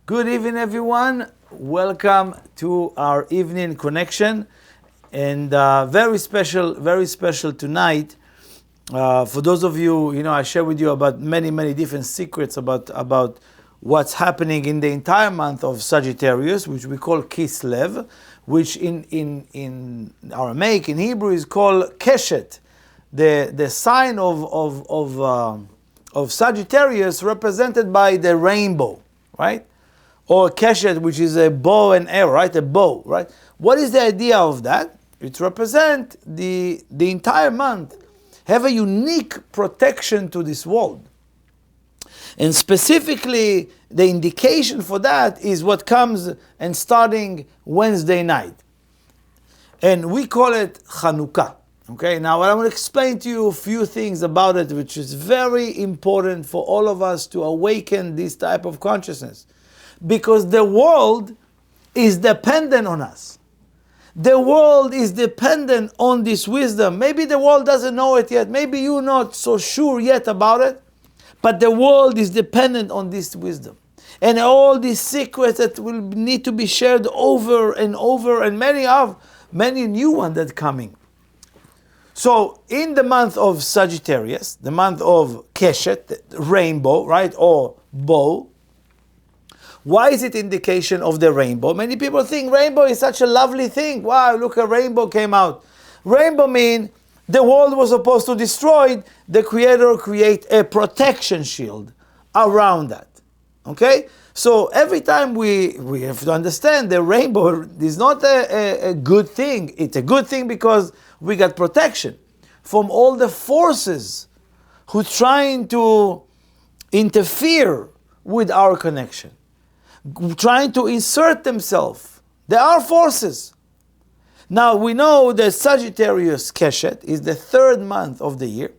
Good evening, everyone. Welcome to our evening connection, and very special tonight. For those of you, I share with you about many different secrets about what's happening in the entire month of Sagittarius, which we call Kislev, which in Aramaic, in Hebrew, is called Keshet. The sign of Sagittarius represented by the rainbow, right? Or Keshet, which is a bow and arrow, right? A bow, right? What is the idea of that? It represents the entire month have a unique protection to this world. And specifically, the indication for that is what comes and starting Wednesday night. And we call it Chanukah. Okay, now I want to explain to you a few things about it, which is very important for all of us to awaken this type of consciousness. Because the world is dependent on us. The world is dependent on this wisdom. Maybe the world doesn't know it yet. Maybe you're not so sure yet about it. But the world is dependent on this wisdom. And all these secrets that will need to be shared over and over, and many new ones that are coming. So in the month of Sagittarius, the month of Keshet, rainbow, right, or bow, why is it indication of the rainbow? Many people think rainbow is such a lovely thing. Wow, look, a rainbow came out. Rainbow means the world was supposed to destroy. The Creator create a protection shield around that. Okay? So every time we have to understand the rainbow is not a good thing. It's a good thing because we got protection from all the forces who trying to interfere with our connection, trying to insert themselves. There are forces. Now we know that Sagittarius Keshet is the third month of the year.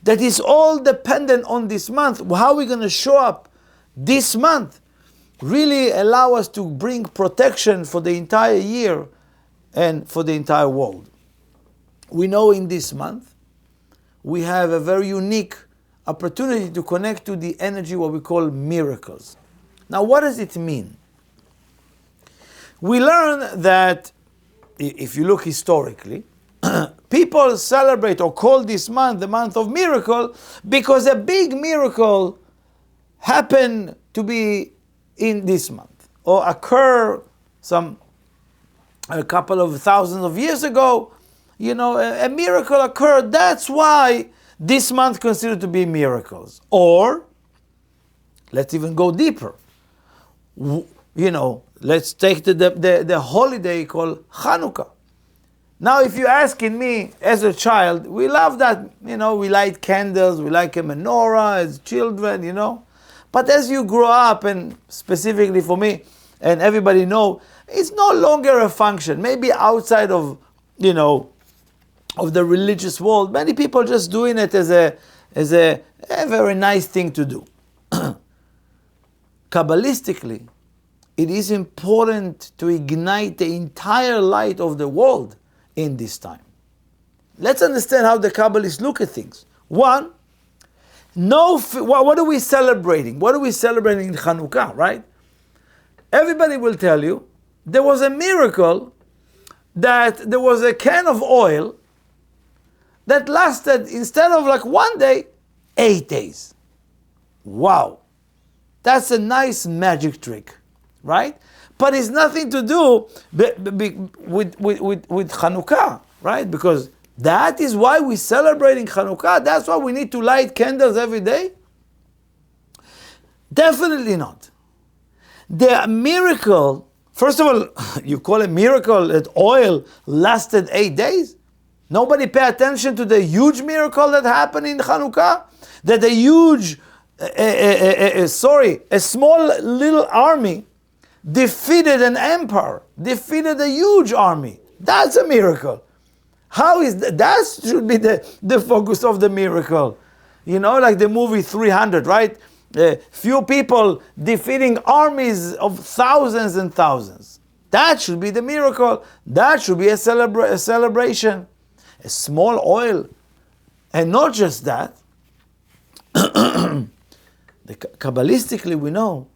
That is all dependent on this month. How are we going to show up this month? Really allow us to bring protection for the entire year and for the entire world. We know in this month, we have a very unique opportunity to connect to the energy, what we call miracles. Now, what does it mean? We learn that, if you look historically, people celebrate or call this month the month of miracle because a big miracle happened to be in this month or occur a couple of thousands of years ago. A miracle occurred. That's why this month considered to be miracles. Or, let's even go deeper. Let's take the holiday called Chanukah. Now, if you're asking me, as a child, we love that, we light candles, we like a menorah as children, But as you grow up, and specifically for me, and everybody know, it's no longer a function. Maybe outside of, of the religious world, many people just doing it as a very nice thing to do. Kabbalistically, it is important to ignite the entire light of the world in this time. Let's understand how the Kabbalists look at things. One, what are we celebrating? What are we celebrating in Chanukah, right? Everybody will tell you there was a miracle that there was a can of oil that lasted, instead of like 1 day, 8 days. Wow. That's a nice magic trick, right? But it's nothing to do with Chanukah, right? Because that is why we're celebrating Chanukah. That's why we need to light candles every day. Definitely not. The miracle, first of all, you call a miracle that oil lasted 8 days? Nobody pay attention to the huge miracle that happened in Chanukah? That a small little army defeated an empire, defeated a huge army. That's a miracle. How is that? That should be the focus of the miracle. Like the movie 300, right? Few people defeating armies of thousands and thousands. That should be the miracle. That should be a celebration. A small oil. And not just that. Kabbalistically we know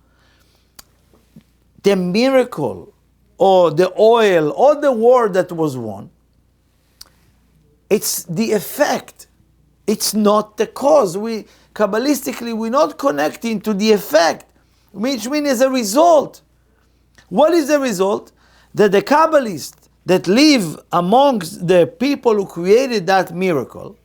the miracle or the oil or the war that was won, it's the effect. It's not the cause. Kabbalistically, we're not connecting to the effect, which means as a result. What is the result? That the Kabbalists that live amongst the people who created that miracle,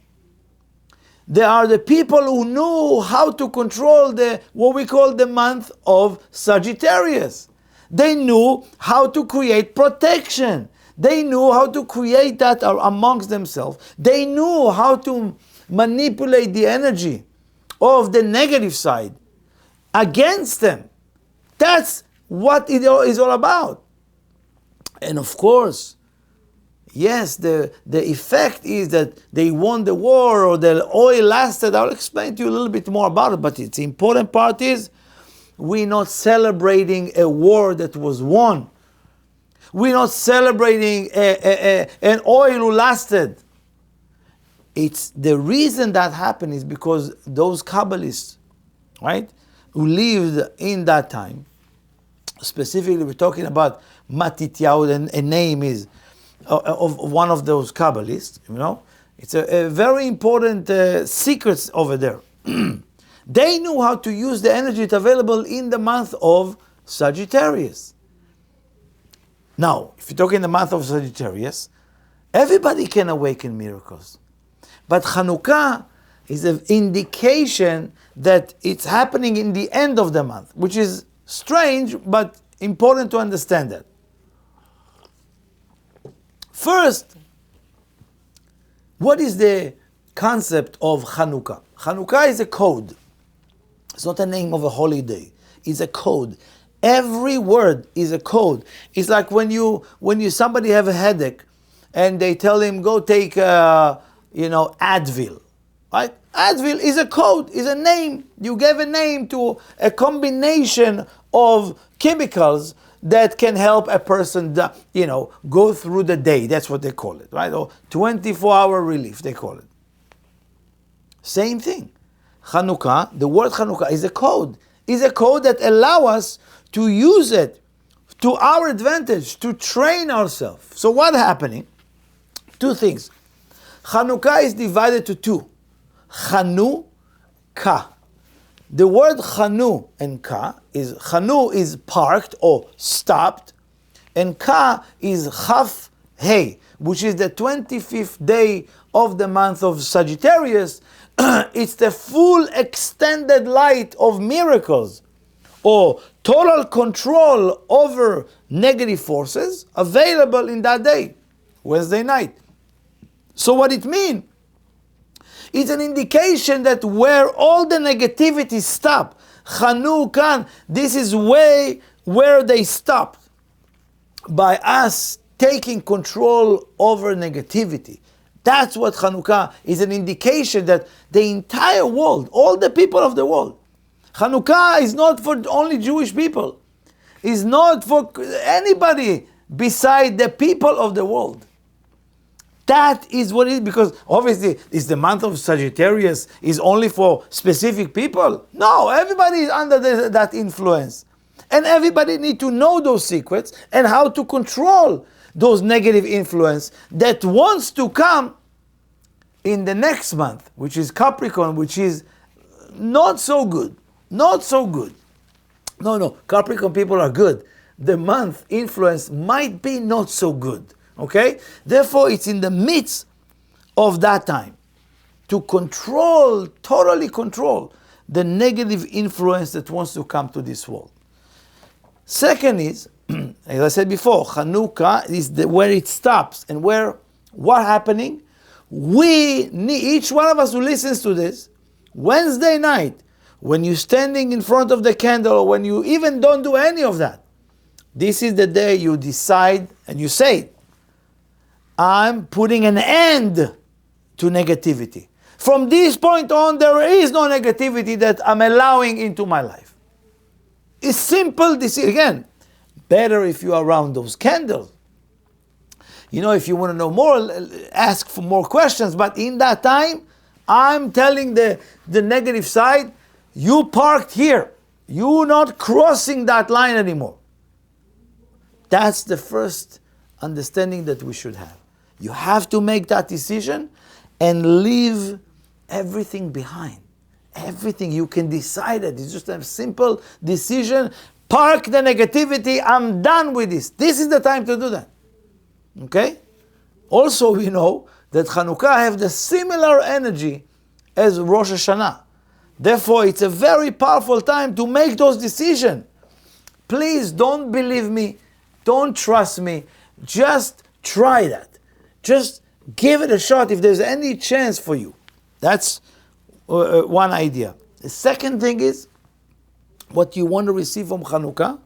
they are the people who knew how to control what we call the month of Sagittarius. They knew how to create protection. They knew how to create that amongst themselves. They knew how to manipulate the energy of the negative side against them. That's what it is all about. And of course, yes, the effect is that they won the war or the oil lasted. I'll explain to you a little bit more about it, but the important part is we're not celebrating a war that was won. We're not celebrating an oil who lasted. It's the reason that happened is because those Kabbalists, right, who lived in that time, specifically we're talking about Matityahu, a name is of one of those Kabbalists, you know. It's a very important secret over there. They knew how to use the energy that's available in the month of Sagittarius. Now, if you're talking the month of Sagittarius, everybody can awaken miracles. But Chanukah is an indication that it's happening in the end of the month, which is strange, but important to understand that. First, what is the concept of Chanukah? Chanukah is a code. It's not a name of a holiday. It's a code. Every word is a code. It's like when somebody have a headache and they tell him go take Advil, right? Advil is a code, is a name. You gave a name to a combination of chemicals that can help a person, go through the day. That's what they call it, right? Or 24-hour relief, they call it. Same thing. Chanukah, the word Chanukah is a code. Is a code that allows us to use it to our advantage, to train ourselves. So what's happening? Two things. Chanukah is divided to two. Chanukah. The word Chanu and Ka is, Chanu is parked or stopped, and Ka is Chaf Hey, which is the 25th day of the month of Sagittarius. It's the full extended light of miracles or total control over negative forces available in that day, Wednesday night. So what it means? It's an indication that where all the negativity stop, Chanukah, this is where they stopped by us taking control over negativity. That's what Chanukah is, an indication that the entire world, all the people of the world, Chanukah is not for only Jewish people. It's not for anybody beside the people of the world. That is what it is, because obviously is the month of Sagittarius is only for specific people. No, everybody is under that influence. And everybody need to know those secrets and how to control those negative influence that wants to come in the next month, which is Capricorn, which is not so good. Not so good. No, Capricorn people are good. The month influence might be not so good. Okay? Therefore, it's in the midst of that time to control, totally control the negative influence that wants to come to this world. Second is, as I said before, Chanukah is where it stops and what happening? We need, each one of us who listens to this, Wednesday night, when you're standing in front of the candle, or when you even don't do any of that, this is the day you decide and you say, I'm putting an end to negativity. From this point on, there is no negativity that I'm allowing into my life. It's simple. This again, better if you are around those candles. If you want to know more, ask for more questions. But in that time, I'm telling the negative side, you parked here. You're not crossing that line anymore. That's the first understanding that we should have. You have to make that decision and leave everything behind. Everything. You can decide it. It's just a simple decision. Park the negativity. I'm done with this. This is the time to do that. Okay? Also, we know that Chanukah have the similar energy as Rosh Hashanah. Therefore, it's a very powerful time to make those decisions. Please don't believe me. Don't trust me. Just try that. Just give it a shot if there's any chance for you. That's one idea. The second thing is, what you want to receive from Chanukah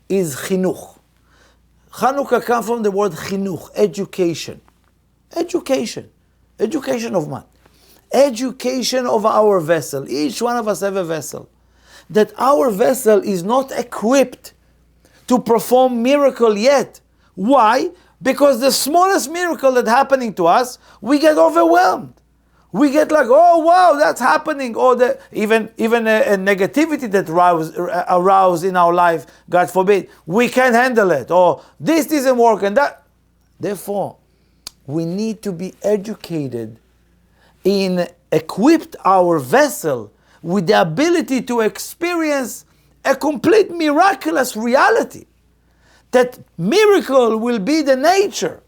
is chinuch. Chanukah comes from the word chinuch, education. Education. Education of what? Education of our vessel. Each one of us have a vessel. That our vessel is not equipped to perform miracle yet. Why? Because the smallest miracle that's happening to us, we get overwhelmed. We get like, oh wow, that's happening. Or even a negativity that arouse in our life, God forbid, we can't handle it. Or this doesn't work and that. Therefore, we need to be educated in equipped our vessel with the ability to experience a complete miraculous reality. That miracle will be the nature.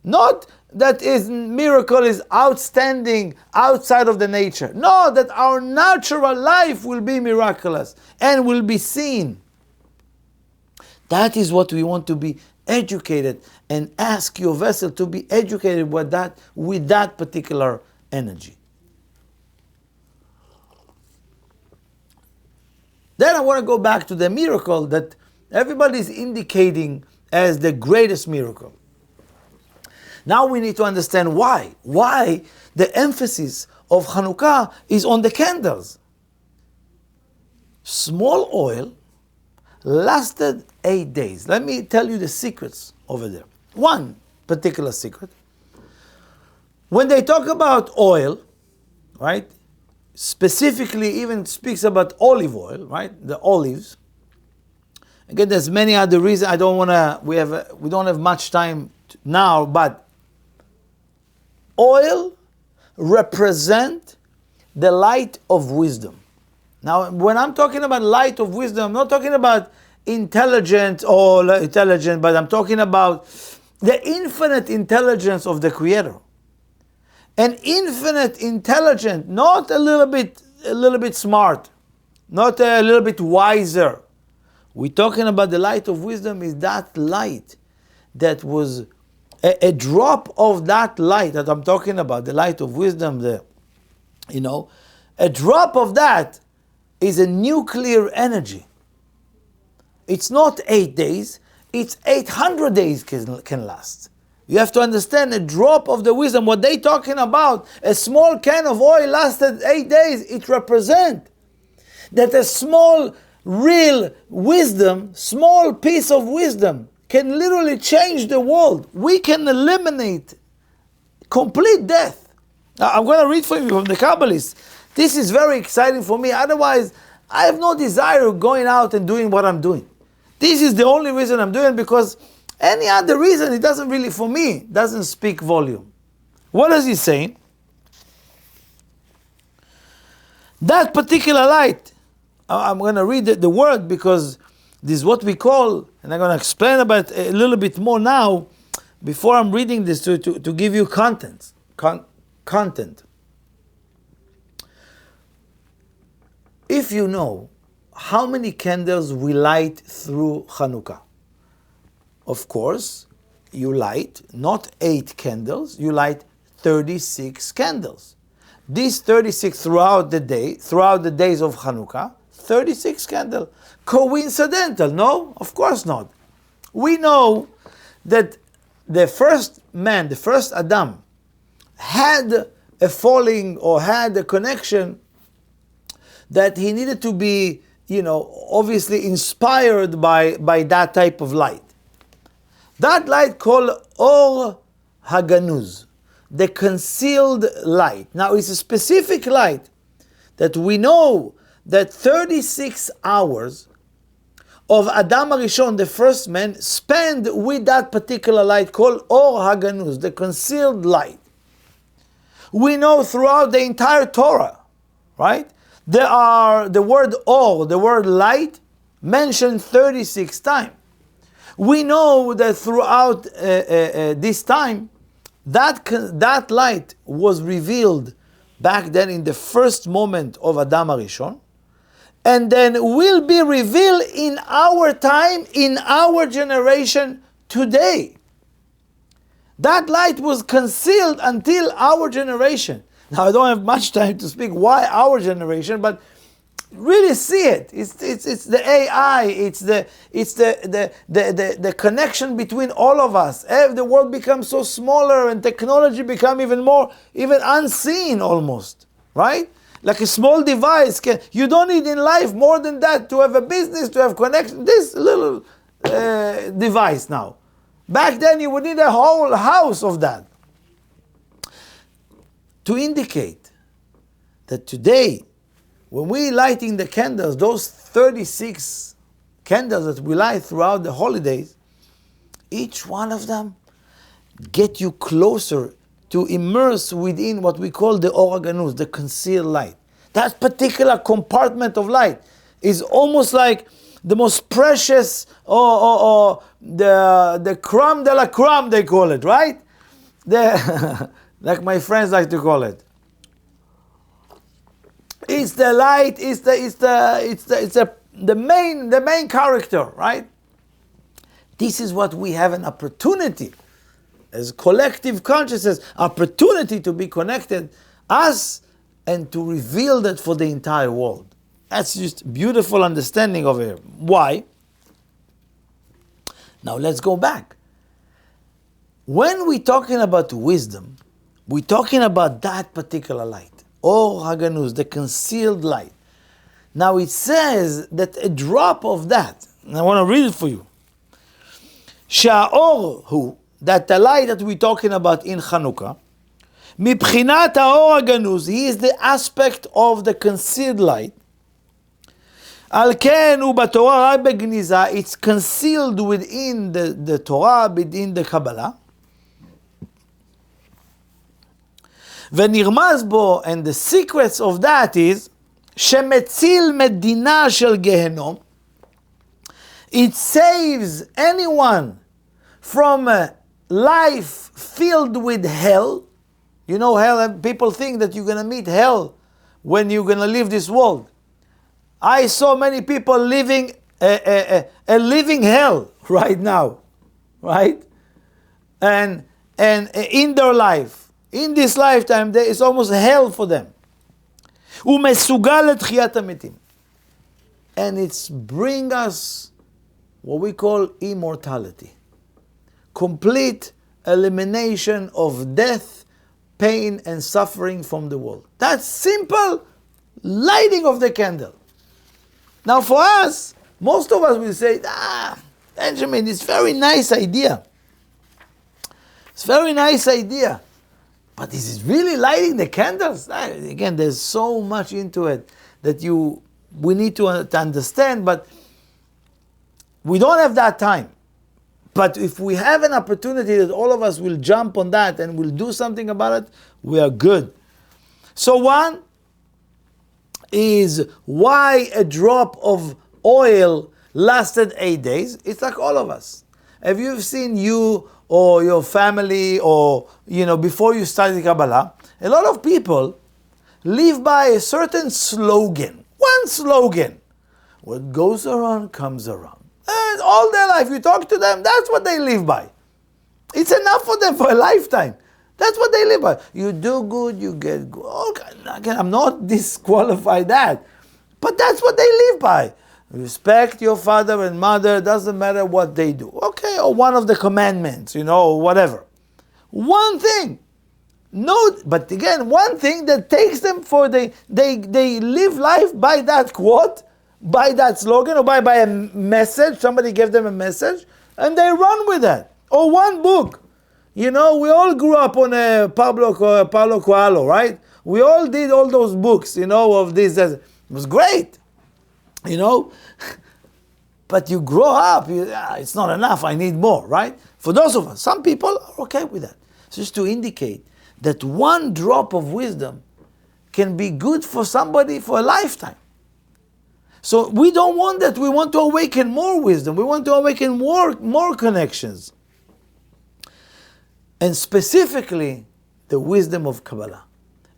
Not that miracle is outstanding outside of the nature. No, that our natural life will be miraculous and will be seen. That is what we want to be educated, and ask your vessel to be educated with that particular energy. Then I want to go back to the miracle that everybody is indicating as the greatest miracle. Now we need to understand why. Why the emphasis of Chanukah is on the candles. Small oil lasted 8 days. Let me tell you the secrets over there. One particular secret. When they talk about oil, right, specifically even speaks about olive oil, right, the olives. Again, there's many other reasons. We don't have much time now, but oil represent the light of wisdom. Now, when I'm talking about light of wisdom, I'm not talking about intelligent, but I'm talking about the infinite intelligence of the Creator. An infinite intelligence, not a little bit smart, not a little bit wiser. We're talking about the light of wisdom is that light that was a drop of that light that I'm talking about, the light of wisdom, a drop of that is a nuclear energy. It's not 8 days, it's 800 days can last. You have to understand a drop of the wisdom. What they talking about, a small can of oil lasted 8 days, it represents that a small, real wisdom, small piece of wisdom can literally change the world. We can eliminate complete death. Now, I'm going to read for you from the Kabbalists. This is very exciting for me. Otherwise, I have no desire of going out and doing what I'm doing. This is the only reason I'm doing, because any other reason, it doesn't really, for me, doesn't speak volume. What is he saying? That particular light, I'm going to read the word because this is what we call, and I'm going to explain about it a little bit more now, before I'm reading this to give you content. If you know how many candles we light through Chanukah, of course, you light not 8 candles, you light 36 candles. These 36 throughout the days of Chanukah, 36 candles. Coincidental? No, of course not. We know that the first man, the first Adam, had a falling or had a connection that he needed to be, obviously inspired by that type of light. That light called Or Haganuz, the concealed light. Now it's a specific light that we know that 36 hours of Adam HaRishon, the first man, spent with that particular light called Or HaGanuz, the concealed light. We know throughout the entire Torah, right? There are the word Or, the word light, mentioned 36 times. We know that throughout this time, that light was revealed back then in the first moment of Adam HaRishon, and then will be revealed in our time, in our generation today. That light was concealed until our generation. Now I don't have much time to speak why our generation, but really see it. It's the AI. It's the connection between all of us. The world becomes so smaller and technology become even unseen almost, right? Like a small device. You don't need in life more than that to have a business, to have connection. This little device now. Back then you would need a whole house of that. To indicate that today, when we lighting the candles, those 36 candles that we light throughout the holidays, each one of them get you closer to immerse within what we call the Or HaGanuz, the concealed light. That particular compartment of light is almost like the most precious, or the crème de la crème, they call it, right? Like my friends like to call it. It's the light. It's the main character, right? This is what we have an opportunity, as collective consciousness, opportunity to be connected, us, and to reveal that for the entire world. That's just beautiful understanding of it. Why? Now let's go back. When we're talking about wisdom, we're talking about that particular light. Or HaGanuz, the concealed light. Now it says that a drop of that, and I want to read it for you. Sha'or hu, that the light that we're talking about in Chanukah, mibchinat ha'or HaGanuz, he is the aspect of the concealed light. Al ken hu b'Torah begniza, it's concealed within the Torah, within the Kabbalah. ונרמז בו, and the secrets of that is, שמציל מדינה של גיהנום, it saves anyone from a life filled with hell. You know hell, people think that you're going to meet hell when you're going to leave this world. I saw many people living a living hell right now, right? And in their life. In this lifetime, there is almost hell for them. ומסוגל לתחיית המתים. And it's bring us what we call immortality. Complete elimination of death, pain, and suffering from the world. That's simple lighting of the candle. Now for us, most of us will say, Benjamin, it's very nice idea. It's very nice idea. But is it really lighting the candles? Again, there's so much into it that we need to understand, but we don't have that time. But if we have an opportunity that all of us will jump on that and will do something about it, we are good. So one is why a drop of oil lasted 8 days. It's like all of us. Have you seen you or your family, or before you study Kabbalah, a lot of people live by a certain slogan. One slogan. What goes around comes around. And all their life, you talk to them, that's what they live by. It's enough for them for a lifetime. That's what they live by. You do good, you get good. Okay, again, I'm not disqualified that. But that's what they live by. Respect your father and mother, doesn't matter what they do. Okay, or one of the commandments, or whatever. One thing. No, but again, one thing that takes them they live life by that quote, by that slogan, or by a message. Somebody gave them a message, and they run with that. Or one book. We all grew up on Paulo Coelho, right? We all did all those books, of this. It was great. But you grow up, it's not enough, I need more, right? For those of us, some people are okay with that. It's just to indicate that one drop of wisdom can be good for somebody for a lifetime. So we don't want that. We want to awaken more wisdom. We want to awaken more connections. And specifically, the wisdom of Kabbalah.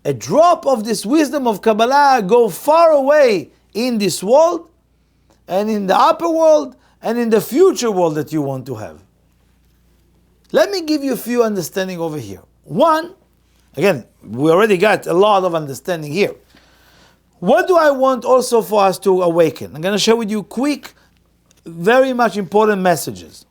A drop of this wisdom of Kabbalah go far away in this world, and in the upper world, and in the future world that you want to have. Let me give you a few understanding over here. One, again, we already got a lot of understanding here. What do I want also for us to awaken? I'm going to share with you quick, very much important messages.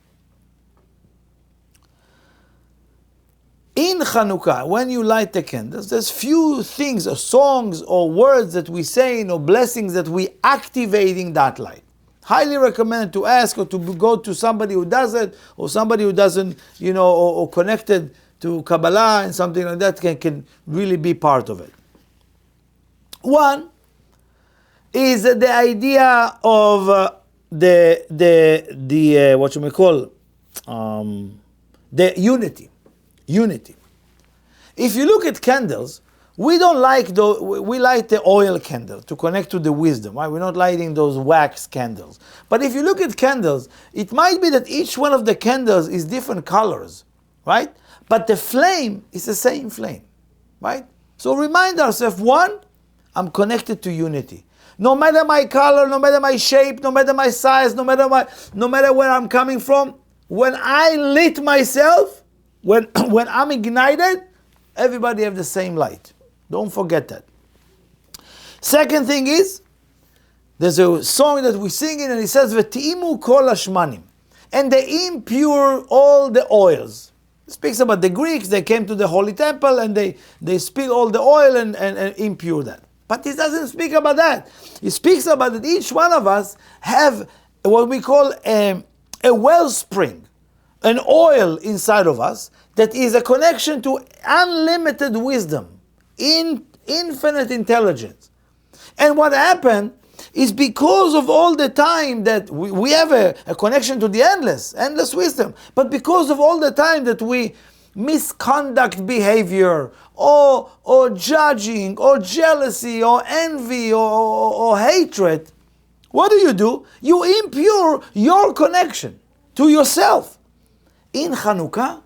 In Chanukah, when you light the candles, there's few things or songs or words that we say or blessings that we activating that light. Highly recommend to ask or to go to somebody who does it, or somebody who doesn't, or connected to Kabbalah and something like that can really be part of it. One is the idea of what you may call the unity. Unity. If you look at candles, we light the oil candle to connect to the wisdom, right? We're not lighting those wax candles. But if you look at candles, it might be that each one of the candles is different colors, right? But the flame is the same flame, right? So remind ourselves, one, I'm connected to unity. No matter my color, no matter my shape, no matter my size, no matter where I'm coming from, when I lit myself, when I'm ignited, everybody have the same light. Don't forget that. Second thing is, there's a song that we sing in and it says, V'ti'imu kol hashmanim. And they impure all the oils. It speaks about the Greeks, they came to the Holy Temple and they spill all the oil and impure that. But it doesn't speak about that. It speaks about that each one of us have what we call a wellspring, an oil inside of us that is a connection to unlimited wisdom, infinite intelligence. And what happened is because of all the time that we have a connection to the endless wisdom, but because of all the time that we misconduct behavior, or judging, or jealousy, or envy, or hatred, what do? You impure your connection to yourself. In Chanukah,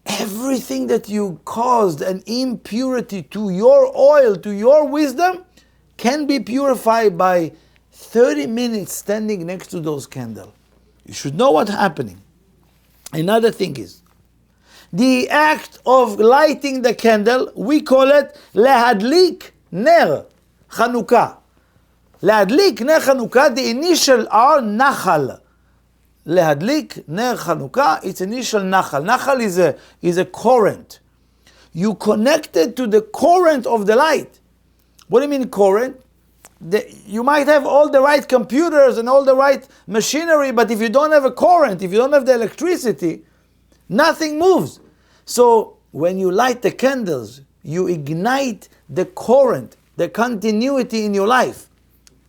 everything that you caused an impurity to your oil, to your wisdom, can be purified by 30 minutes standing next to those candles. You should know what's happening. Another thing is, the act of lighting the candle, we call it Lehadlik Ner Chanukah. Lehadlik Ner Chanukah, the initial are Nachal. Lehadlik Ner Chanukah, its initial Nachal. Nachal is a current. You connected to the current of the light. What do you mean current? You might have all the right computers and all the right machinery, but if you don't have a current, if you don't have the electricity, nothing moves. So when you light the candles, you ignite the current, the continuity in your life.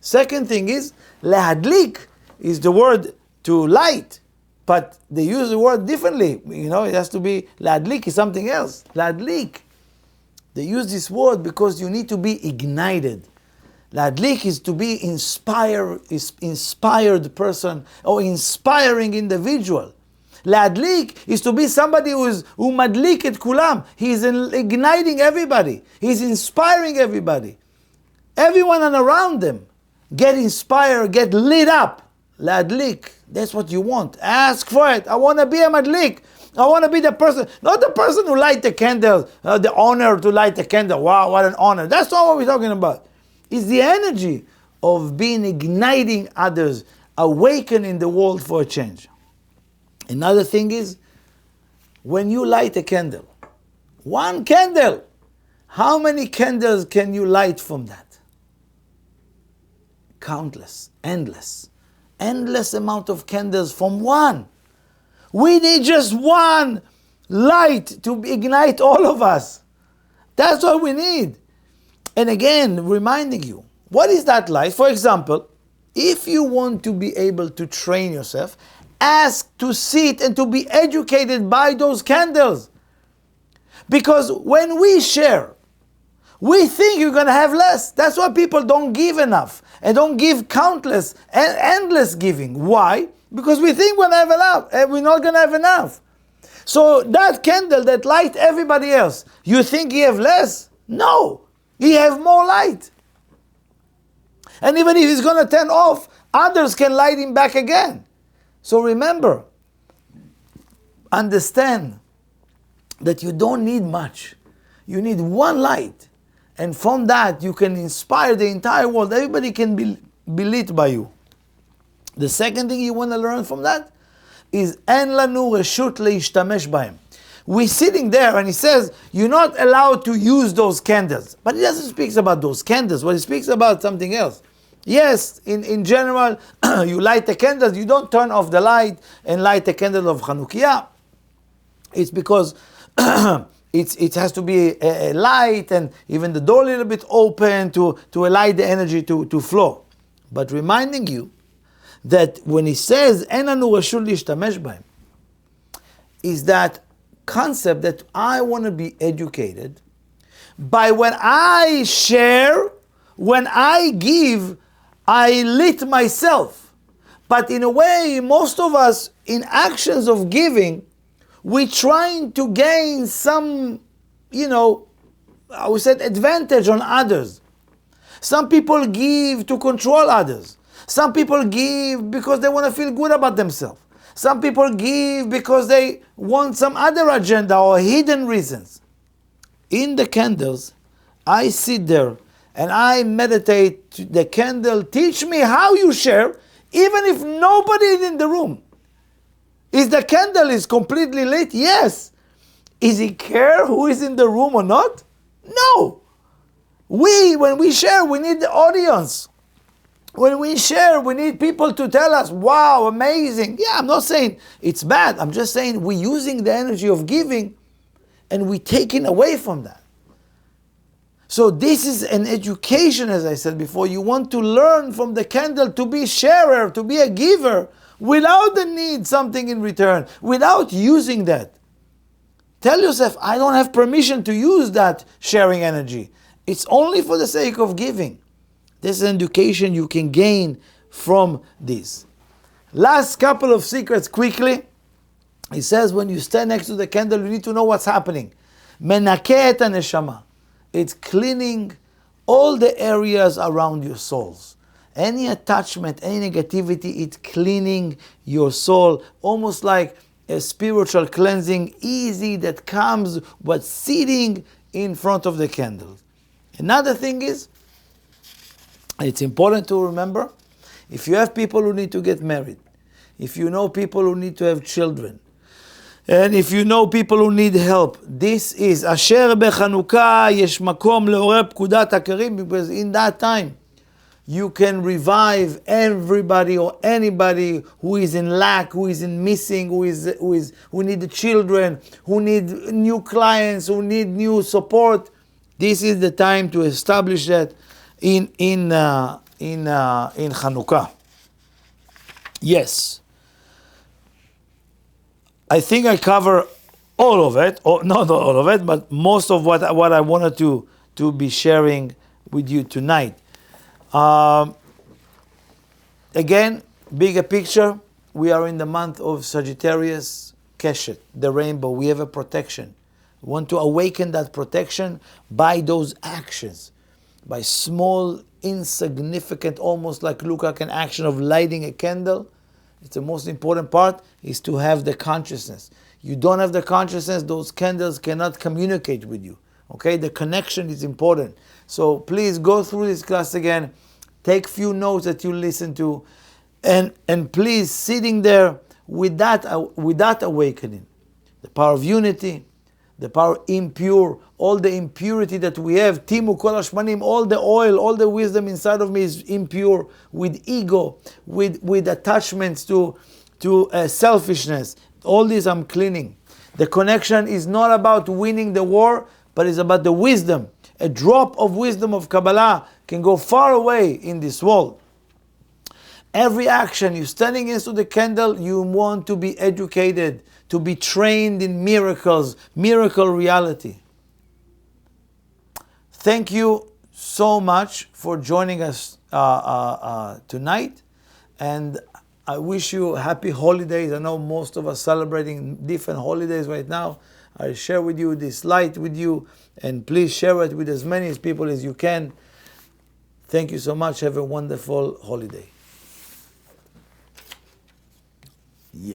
Second thing is, lehadlik is the word to light, but they use the word differently. It has to be, lehadlik is something else. Lehadlik, they use this word because you need to be ignited. Lehadlik is to be inspired person or inspiring individual. Lehadlik is to be somebody who madlik et kulam. He's igniting everybody. He's inspiring everybody. Everyone around them get inspired, get lit up. Lehadlik, that's what you want. Ask for it. I want to be a madlik. I want to be the person, not the person who light the candle, the honor to light the candle. Wow, what an honor. That's not what we're talking about. It's the energy of igniting others, awakening the world for a change. Another thing is, when you light a candle, one candle, how many candles can you light from that? Countless, endless amount of candles from one. We need just one light to ignite all of us. That's what we need. And again, reminding you, what is that light? For example, If you want to be able to train yourself, ask to sit and to be educated by those candles. Because when we share, we think you're going to have less. That's why people don't give enough and don't give countless and endless giving. Why? Because we think we're going to have enough and we're not going to have enough. So that candle that light everybody else, you think he have less? No, he have more light. And even if he's going to turn off, others can light him back again. So remember, understand that you don't need much. You need one light. And from that, you can inspire the entire world. Everybody can be lit by you. The second thing you want to learn from that is En lanu reshut leishtamesh bahem. We're sitting there and he says, you're not allowed to use those candles. But he doesn't speak about those candles. But he speaks about something else. Yes, in general, you light the candles. You don't turn off the light and light the candle of Chanukah. It's because it has to be a light and even the door a little bit open to allow the energy to flow. But reminding you that when he says, En lanu reshut leishtamesh bahem, is that concept that I want to be educated by when I share, when I give, I lit myself. But in a way, most of us, in actions of giving, we're trying to gain some, I would say advantage on others. Some people give to control others. Some people give because they want to feel good about themselves. Some people give because they want some other agenda or hidden reasons. In the candles, I sit there and I meditate. The candle teach me how you share, even if nobody is in the room. Is the candle is completely lit? Yes. Is he care who is in the room or not? No. When we share, we need the audience. When we share, we need people to tell us, wow, amazing. Yeah, I'm not saying it's bad. I'm just saying we're using the energy of giving and we're taking away from that. So this is an education, as I said before. You want to learn from the candle to be a sharer, to be a giver, without the need something in return, without using that. Tell yourself, I don't have permission to use that sharing energy. It's only for the sake of giving. This is an education you can gain from this. Last couple of secrets quickly. He says when you stand next to the candle, you need to know what's happening. Menakeh et haneshama. It's cleaning all the areas around your souls. Any attachment, any negativity, it's cleaning your soul. Almost like a spiritual cleansing, easy, that comes but sitting in front of the candle. Another thing is, it's important to remember, if you have people who need to get married, if you know people who need to have children, and if you know people who need help, this is Asher bechanukah yesh makom leorer pkudat hakarim, because in that time you can revive everybody or anybody who is in lack, who is in missing, who need children, who need new clients, who need new support. This is the time to establish that in Chanukah. Yes. I think I cover all of it, or not all of it, but most of what I wanted to be sharing with you tonight. Again, bigger picture, we are in the month of Sagittarius, Keshet, the rainbow. We have a protection. We want to awaken that protection by those actions, by small, insignificant, almost like an action of lighting a candle. It's the most important part, is to have the consciousness. You don't have the consciousness, those candles cannot communicate with you. Okay, the connection is important. So please go through this class again, take few notes that you listen to, and please sitting there with that awakening, the power of unity, the power impure, all the impurity that we have, timu kol hashmanim, all the oil, all the wisdom inside of me is impure, with ego, with attachments to selfishness. All this I'm cleaning. The connection is not about winning the war, but it's about the wisdom. A drop of wisdom of Kabbalah can go far away in this world. Every action, you're standing into the candle, you want to be educated, to be trained in miracles, miracle reality. Thank you so much for joining us tonight, and I wish you happy holidays. I know most of us celebrating different holidays right now. I share with you this light with you, and please share it with as many people as you can. Thank you so much. Have a wonderful holiday.